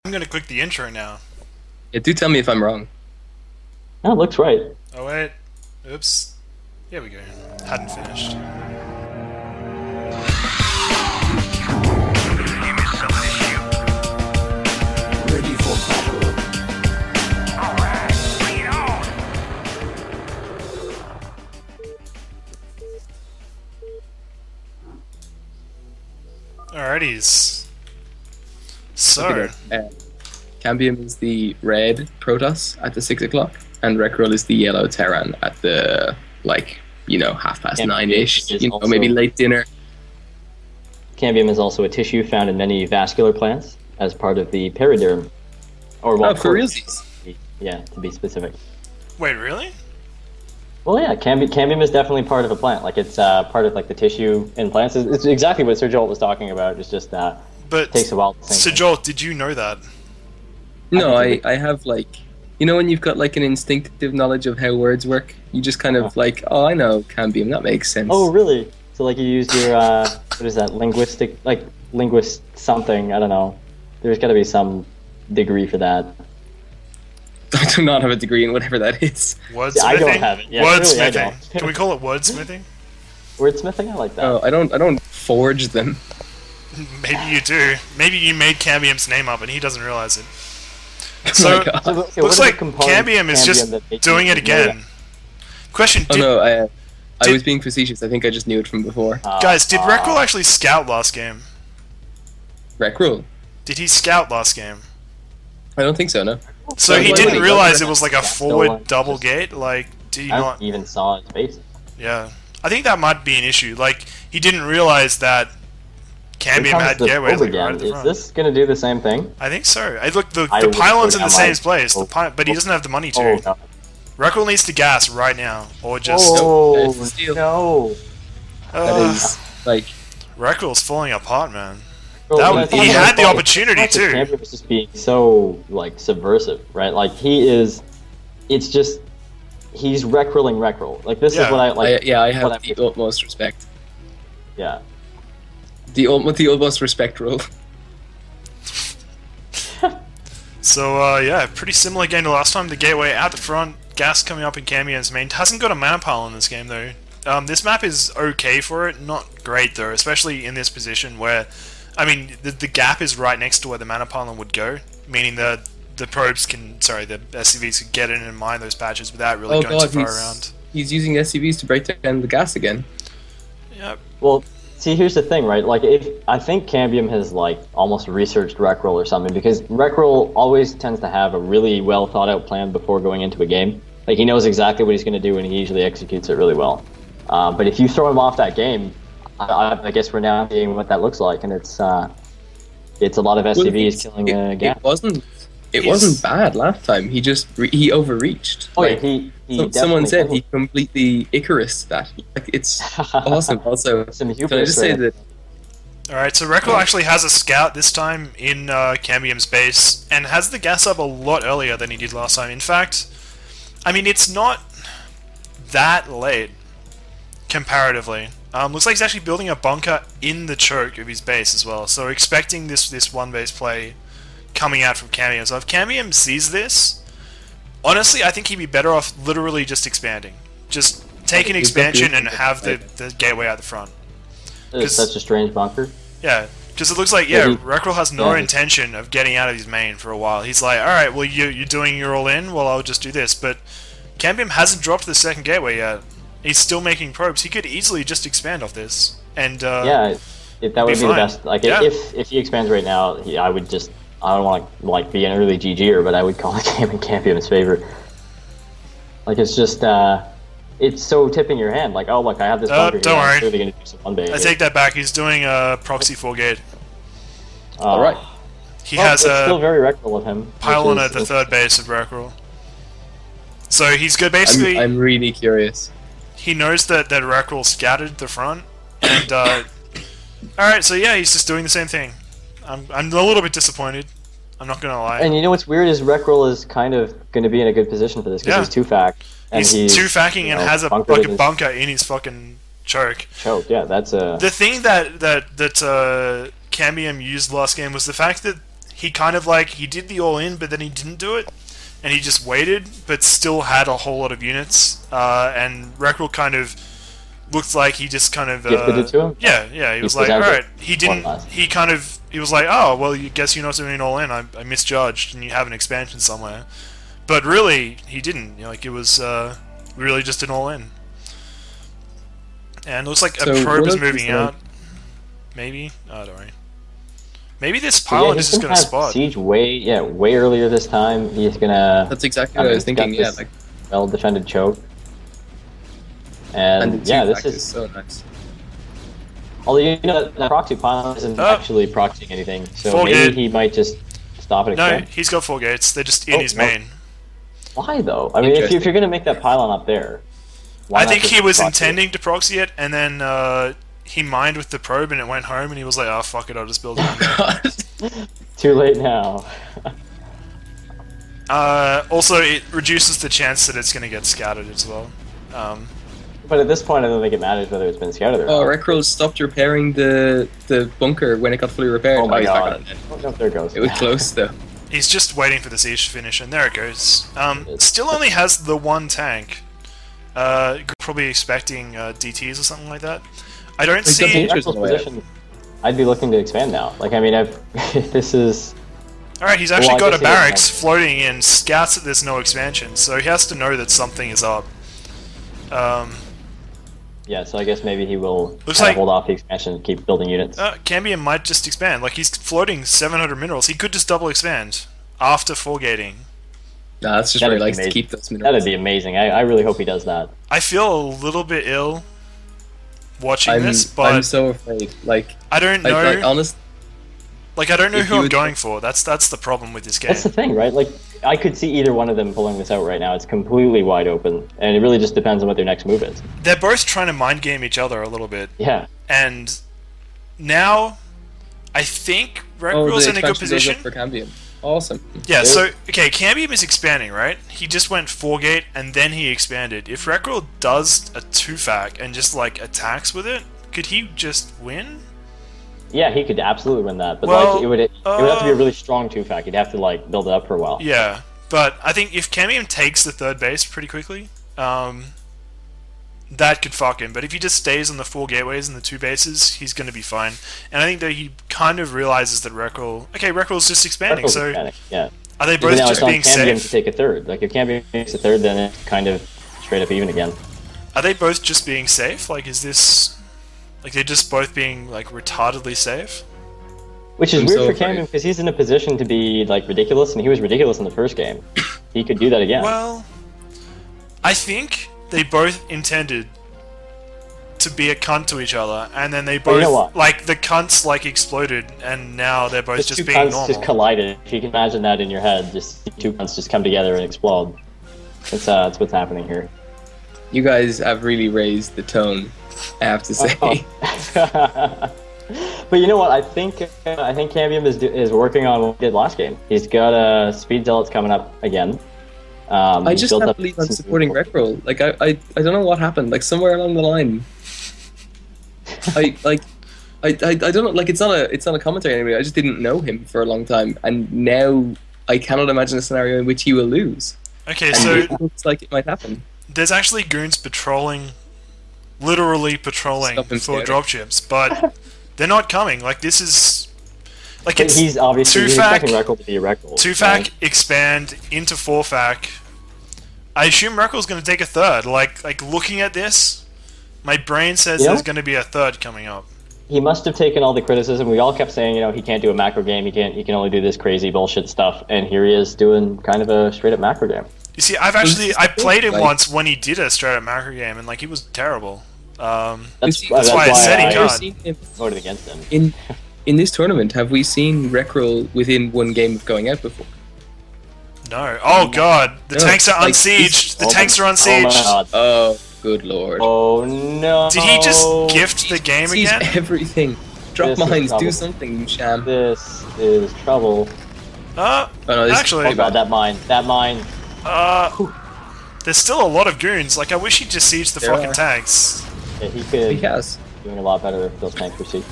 I'm gonna click the intro now. Yeah, do tell me if I'm wrong. No, it looks right. Oh wait. Oops. Here we go. Hadn't finished. Ready for battle. Alright, bring it on! Alrighties. So, Okay, Cambium is the red Protoss at the 6 o'clock, and Rekrul is the yellow Terran at the, like, you know, 9:30ish. is You know, also- maybe late dinner. Cambium is also a tissue found in many vascular plants as part of the periderm. Or Oh, for realsies. Yeah, to be specific. wait, really? Well, yeah, cambium is definitely part of a plant. Like it's part of like the tissue in plants. It's exactly what Sir Joel was talking about. It's just But takes a while to Sir think. Joel, did you know that? No, think I have, like, you know when you've got, like, an instinctive knowledge of how words work? You just kind of, like, oh, I know Cambium, that makes sense. Oh, really? So like you used your what is that? Linguist something? I don't know. There's got to be some degree for that. I do not have a degree in whatever that is. Wordsmithing? I don't have it. Yeah, clearly I wordsmithing. don't. Can we call it wordsmithing? Wordsmithing? I like that. Oh, I don't forge them. Maybe you do. Maybe you made Cambium's name up and he doesn't realize it. Oh So, my god. So, okay, looks what are the like components Cambium is of just that make doing you it know again. Question, Oh did, no, I did- was being facetious. I think I just knew it from before. that? guys, did Rekrul actually scout last game? Rekrul? Did he scout last game? I don't think so, no. So he wait, didn't wait, realize wait, it was like a yeah, forward no, double just- gate? Like, did you I not? even saw his face. Yeah. I think that might be an issue. Like, he didn't realize that Here Cambium comes had the gateways probe like, right again. at the Is front. this gonna do the same thing? I think so. I look, the I would pylon's put in the down my- same place, but he doesn't have the money to. Oh no! Rekrul needs to gas right now, or just... Oh that's the steal. no! That is, like, Rekrul's falling apart, man. Bro, That when I was- thought he about had the it, opportunity, I thought too. the Cambium was just being so like subversive, right? Like he is. It's just he's Rekruling Rekrul. Like this Yeah. is what I like. I have what the utmost respect. Yeah. The utmost respect rule. So, yeah, pretty similar game to last time. The gateway out the front, gas coming up in Cambium's main. Hasn't got a mana pile in this game, though. This map is okay for it, not great, though, especially in this position where, I mean, the gap is right next to where the mana pile would go, meaning the probes can, sorry, the SCVs can get in and mine those patches without really Oh going god, too far around. he's using SCVs to break down the gas again. Yep. Well, see, here's the thing, right? Like, if I think Cambium has like almost researched Rekrul or something, because Rekrul always tends to have a really well thought out plan before going into a game. Like, he knows exactly what he's going to do, and he usually executes it really well. But if you throw him off that game, I guess we're now seeing what that looks like, and it's a lot of SCVs killing a gap. It wasn't bad last time. He just he overreached. Oh, yeah, Like, he someone definitely said he completely Icarus that. Like, it's awesome. Also, Some can I hubris just say there. that Alright, so Rekrul actually has a scout this time in Cambium's base, and has the gas up a lot earlier than he did last time. In fact, I mean, it's not that late, comparatively. Looks like he's actually building a bunker in the choke of his base as well, so expecting this one base play coming out from Cambium. So if Cambium sees this, honestly, I think he'd be better off literally just expanding. Just take an expansion and have the gateway out the front. It's such a strange bunker. Yeah, because it looks like, yeah, Yeah, Rekrul has no yeah. intention of getting out of his main for a while. He's like, alright, well, you're doing your all-in, well, I'll just do this. But Cambium hasn't dropped the second gateway yet. He's still making probes. He could easily just expand off this. And, Yeah, if that would be the fine. best. Like, Yeah. if he expands right now, I would just. I don't want to like be an early GGer, but I would call the game in Cambium's favor. Like, it's just it's so tipping your hand. Like, oh look, I have this bunker don't here. worry. I'm clearly going to do some one base. I take that back. He's doing a proxy 4-gate. all right. He Well, has it's still a very Rekrul of him. pylon which at the is- third base of Rekrul. So he's good. Basically, I'm really curious. he knows that Rekrul scattered the front, and alright, so yeah, he's just doing the same thing. I'm a little bit disappointed. I'm not gonna lie. And you know what's weird is Rekrul is kind of going to be in a good position for this because Yeah. he's two-fact. And He's two-facking and has a bunkered in his bunker in his fucking choke. choke. Yeah, that's a. The thing that Cambium used last game was the fact that he kind of like, he did the all-in, but then he didn't do it, and he just waited, but still had a whole lot of units, and Rekrul kind of looked like he just kind of... Gifted it to him? Yeah, he was like, alright, he didn't, he kind of, he was like, oh, well, you guess you're not doing all-in, I misjudged, and you have an expansion somewhere. But really, he didn't, like, it was really just an all-in. And it looks like a probe is moving out. Maybe? Oh, don't worry. Maybe this pylon is just going to spot. Siege way earlier this time. He's going to... That's exactly what I was thinking, yeah. Like, well-defended choke. And this is so nice. Although, you know, that proxy pylon isn't actually proxying anything, so maybe he might just stop it. No, he's got 4 gates. They're just in his main. Why, though? I mean, if you're going to make that pylon up there... I think he was intending to proxy it, and then he mined with the probe and it went home, and he was like, oh, fuck it, I'll just build it. Too late now. Also, it reduces the chance that it's going to get scattered as well. But at this point, I don't think it matters whether it's been scattered or not. Oh, Rekrul stopped repairing the bunker when it got fully repaired. Oh my god. Oh, there it goes. It was close, though. He's just waiting for the siege to finish, and there it goes. Still only has the 1 tank. Probably expecting DTs or something like that. I don't see... Position, I'd be looking to expand now. Like, I mean, this is... Alright, he's actually got a barracks floating in, scouts that there's no expansion, so he has to know that something is up. Yeah, so I guess maybe he will hold off the expansion and keep building units. Cambium might just expand. Like, he's floating 700 minerals. He could just double expand after 4 gating. Nah, that's just where he likes to keep those minerals. That'd be amazing. I really hope he does that. I feel a little bit ill watching this, but... I'm so afraid. Like, I don't know... Like, honest... Like, I don't know who I'm going for. That's the problem with this game. That's the thing, right? Like, I could see either one of them pulling this out right now. It's completely wide open, and it really just depends on what their next move is. They're both trying to mind game each other a little bit. Yeah. And now, I think Rekrul's in a good position. For Cambium. Awesome. Yeah, so, okay, Cambium is expanding, right? He just went 4 gate, and then he expanded. If Rekrul does a 2-fac and just, like, attacks with it, could he just win? Yeah, he could absolutely win that, but like it would have to be a really strong 2-fac. He'd have to like build it up for a while. Yeah, but I think if Cambium takes the 3rd base pretty quickly, that could fuck him. But if he just stays on the 4 gateways and the 2 bases, he's going to be fine. And I think that he kind of realizes that Rekrul's just expanding. Yeah. Are they both just being Cambium safe? To take a 3rd. Like if Cambium takes a 3rd, then it's kind of straight up even again. Are they both just being safe? Like, is this... Like, they're just both being, like, retardedly safe? Which is weird for Cambium, because he's in a position to be, like, ridiculous, and he was ridiculous in the first game. He could do that again. Well, I think they both intended to be a cunt to each other, and then they both, you know what? like, the cunts, like, exploded, and now they're both just being cunts normal. Just collided. If you can imagine that in your head, just 2 cunts just come together and explode. That's what's happening here. You guys have really raised the tone, I have to say. But you know what? I think Cambium is working on what he did last game. He's got Speed Zealots coming up again. I just can't believe I'm supporting Rekrul. Like I don't know what happened. Like somewhere along the line, I don't know. Like it's not a commentary anyway. I just didn't know him for a long time, and now I cannot imagine a scenario in which he will lose. Okay, and so it looks like it might happen. There's actually goons patrolling, literally patrolling for dropships, but they're not coming. Like this is, like it's he's obviously 2-fac, Rekrul to be a Rekrul. 2-fac, right? expand into 4-fac. I assume Rekrul's going to take a 3rd. Like looking at this, my brain says there's going to be a 3rd coming up. He must have taken all the criticism. We all kept saying, he can't do a macro game. He can only do this crazy bullshit stuff. And here he is doing kind of a straight up macro game. You see, I played him once when he did a straight up macro game, and like he was terrible. That's why I said he can't. Voted against him. In this tournament, have we seen Rekrul within 1 game of going out before? No. Oh god, the tanks are unsieged. The tanks are unsieged. Oh, good lord. Oh no. Did he just gift the game again? Everything. Drop mines, do something, you sham. This is trouble. Oh, no, Actually, oh god, that mine. there's still a lot of goons. Like, I wish he'd just siege the fucking tanks. Yeah, he has. Doing a lot better if those tanks were sieged.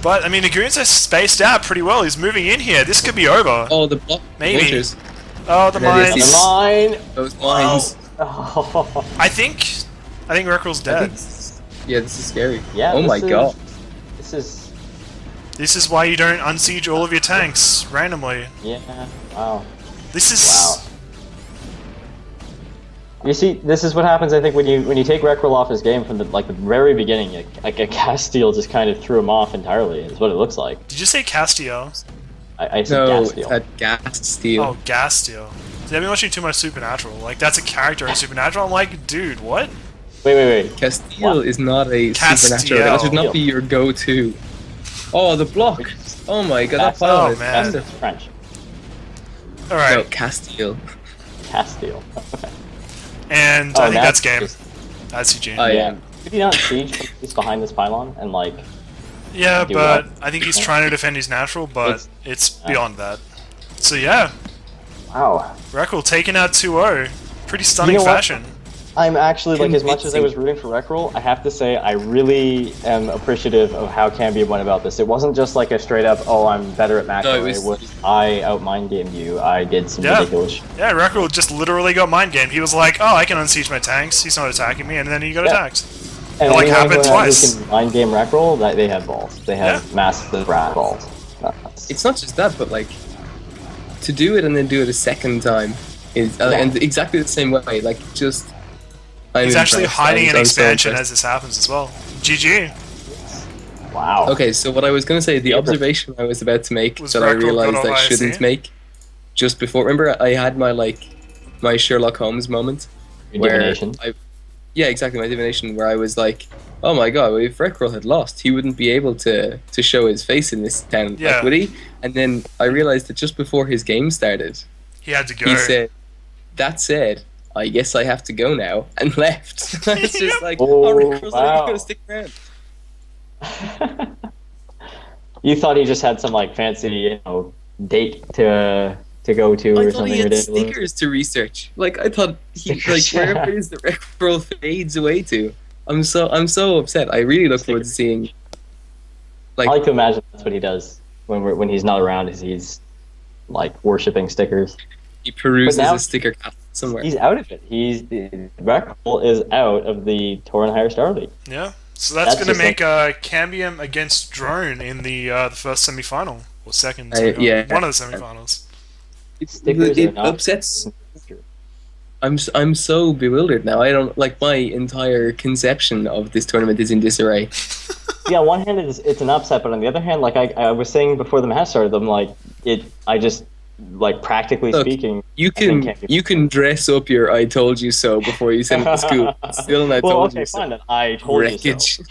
But, I mean, the goons are spaced out pretty well. He's moving in here. This could be over. Oh, the block. Maybe. Vultures. Oh, the mines. The mine. Those mines. Oh. I think Rekrul's dead. Yeah, this is scary. Yeah. Oh my god. This is. This is why you don't unsiege all of your tanks randomly. Yeah. Wow. This is... Wow. You see, this is what happens. I think when you take Rekrul off his game from the very beginning, like a Castile just kind of threw him off entirely. Is what it looks like. Did you say Castiel? I said No, Castile. it's gas steel. Oh, Gastiel. See, I've been watching too much Supernatural. Like, that's a character in Supernatural. I'm like, dude, what? Wait. Castile What? is not a Castiel. supernatural. That should not be your go-to. Oh, the block. Oh my god, that Castile. pile Oh, is man. massive. It's French. Alright. No, Castile. Castile. And Oh, I think now that's it's game. just- That's Eugene. I Yeah. am. Could you not siege he's behind this pylon and like? Yeah, do but well. I think he's trying to defend his natural, but it's beyond that. So yeah, Wow. Rekrul taking out 2-0. Pretty stunning You know what? fashion. I'm actually like, as much as I Convincing. was rooting for Rekrul, I have to say I really am appreciative of how Cambium went about this. It wasn't just like a straight up, oh, I'm better at macro. No, it it was- was I out mind gamed you. I did some Yeah. ridiculous. Yeah, Rekrul just literally got mind gamed. He was like, oh, I can unsiege my tanks. He's not attacking me, and then he got Yeah. attacked. And like, anyone happened who twice. can mind game Rekrul, that they have balls. They have Yeah. massive rat balls. That's- It's not just that, but like to do it and then do it a second time is and exactly the same way. Like just. He's actually hiding an I'm so expansion impressed. as this happens as well. GG. Wow. Okay, so what I was going to say, the observation I was about to make Was that I Rekrul realized good on I IC? shouldn't make just before. Remember, I had my Sherlock Holmes moment Your where divination. yeah, exactly, my divination, where I was like, oh my god, if Rekrul had lost, he wouldn't be able to show his face in this town, Yeah. like, would he? And then I realized that just before his game started, He had to go. he said, "That said, I guess I have to go now," and left. It's just like, Oh, Rekrul's not even wow. going to stick around. You thought he just had some like fancy, date to go to I or thought something he had ridiculous. stickers to research. Like I thought he like Stickers, yeah. wherever it is that Rekrul fades away to. I'm so upset. I really look forward to seeing. I Like like to imagine that's what he does when he's not around. Is he's like worshipping stickers. he peruses But now- a sticker catalog somewhere. He's out of it. Rekrul is out of the Torenhire Starleague. Yeah. So that's That's going to just make Cambium against Drone in the first semi-final. Or second I- semi-final. yeah. One of the semi-finals. Stickers are It not- upsets. I'm so bewildered now. I don't like my entire conception of this tournament is in disarray. Yeah, on one hand it's an upset, but on the other hand, like I was saying before the match started, I'm like I just like practically Look, speaking. You I think can Cambium- you can dress up your "I told you so" before you send it to school. Still, an I well, told okay, you so. fine. Then I told you Wreckage. so.